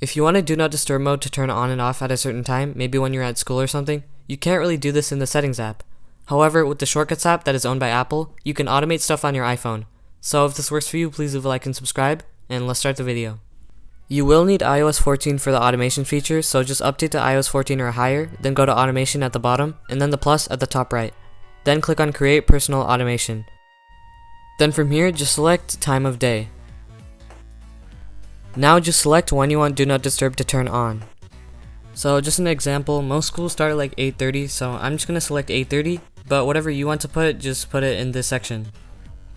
If you want a do not disturb mode to turn on and off at a certain time, maybe when you're at school or something, you can't really do this in the settings app. However, with the shortcuts app that is owned by Apple, you can automate stuff on your iPhone. So if this works for you, please leave a like and subscribe, and let's start the video. You will need iOS 14 for the automation feature, so just update to iOS 14 or higher, then go to automation at the bottom, and then the plus at the top right. Then click on create personal automation. Then from here, just select time of day. Now just select when you want do not disturb to turn on. So just an example, most schools start at like 8:30, so I'm just gonna select 8:30, but whatever you want to put, just put it in this section.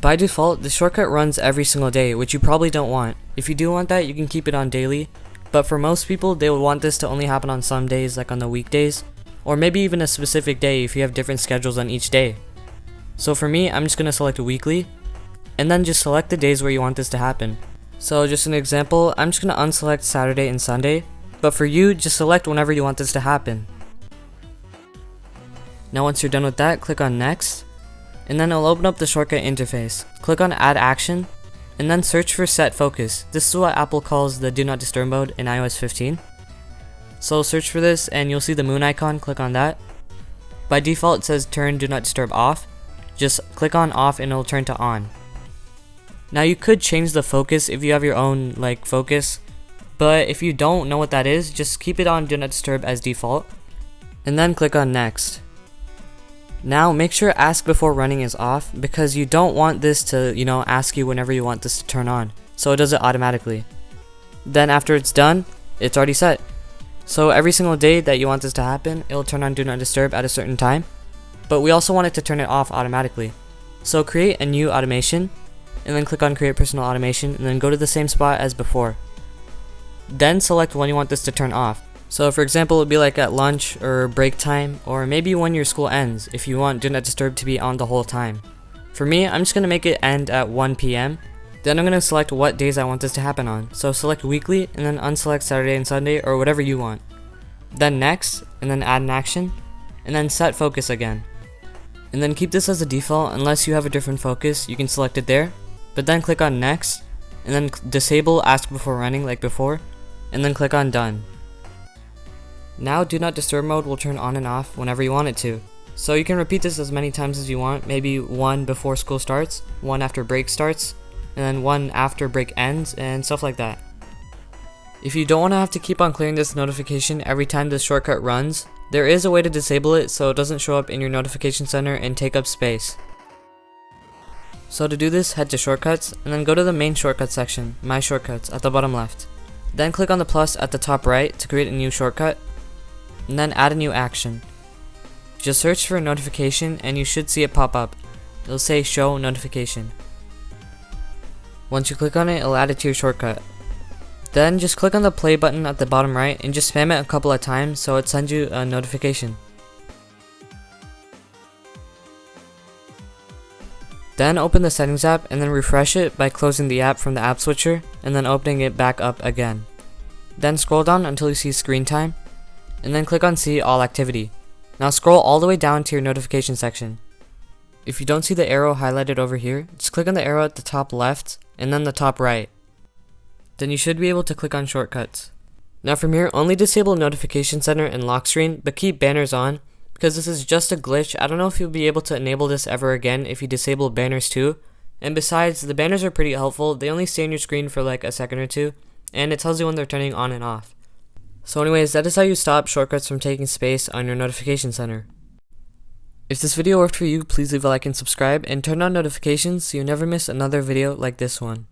By default, the shortcut runs every single day, which you probably don't want. If you do want that, you can keep it on daily, but for most people, they would want this to only happen on some days, like on the weekdays, or maybe even a specific day if you have different schedules on each day. So for me, I'm just gonna select weekly, and then just select the days where you want this to happen. So just an example, I'm just going to unselect Saturday and Sunday, but for you, just select whenever you want this to happen. Now once you're done with that, click on next, and then it'll open up the shortcut interface. Click on add action, and then search for set focus. This is what Apple calls the do not disturb mode in iOS 15. So search for this and you'll see the moon icon, click on that. By default it says turn do not disturb off, just click on off and it'll turn to on. Now you could change the focus if you have your own focus, but if you don't know what that is, just keep it on do not disturb as default, and then click on next. Now make sure ask before running is off, because you don't want this to ask you whenever you want this to turn on, so it does it automatically. Then after it's done, it's already set. So every single day that you want this to happen, it'll turn on do not disturb at a certain time, but we also want it to turn it off automatically. So create a new automation, and then click on create personal automation, and then go to the same spot as before. Then select when you want this to turn off. So for example, it would be like at lunch or break time, or maybe when your school ends if you want do not disturb to be on the whole time. For me, I'm just going to make it end at 1 PM. Then I'm going to select what days I want this to happen on. So select weekly and then unselect Saturday and Sunday or whatever you want. Then next, and then add an action, and then set focus again. And then keep this as a default unless you have a different focus, you can select it there. But then click on next, and then disable ask before running like before, and then click on done. Now do not disturb mode will turn on and off whenever you want it to. So you can repeat this as many times as you want, maybe one before school starts, one after break starts, and then one after break ends, and stuff like that. If you don't want to have to keep on clearing this notification every time this shortcut runs, there is a way to disable it so it doesn't show up in your notification center and take up space. So to do this, head to shortcuts, and then go to the main shortcut section, my shortcuts, at the bottom left. Then click on the plus at the top right to create a new shortcut, and then add a new action. Just search for a notification and you should see it pop up. It'll say show notification. Once you click on it, it'll add it to your shortcut. Then just click on the play button at the bottom right and just spam it a couple of times so it sends you a notification. Then open the settings app and then refresh it by closing the app from the app switcher and then opening it back up again. Then scroll down until you see screen time, and then click on see all activity. Now scroll all the way down to your notification section. If you don't see the arrow highlighted over here, just click on the arrow at the top left and then the top right. Then you should be able to click on shortcuts. Now from here, only disable notification center and lock screen, but keep banners on, because this is just a glitch. I don't know if you'll be able to enable this ever again if you disable banners too. And besides, the banners are pretty helpful. They only stay on your screen for like a second or two, and it tells you when they're turning on and off. So anyways, that is how you stop shortcuts from taking space on your notification center. If this video worked for you, please leave a like and subscribe, and turn on notifications so you never miss another video like this one.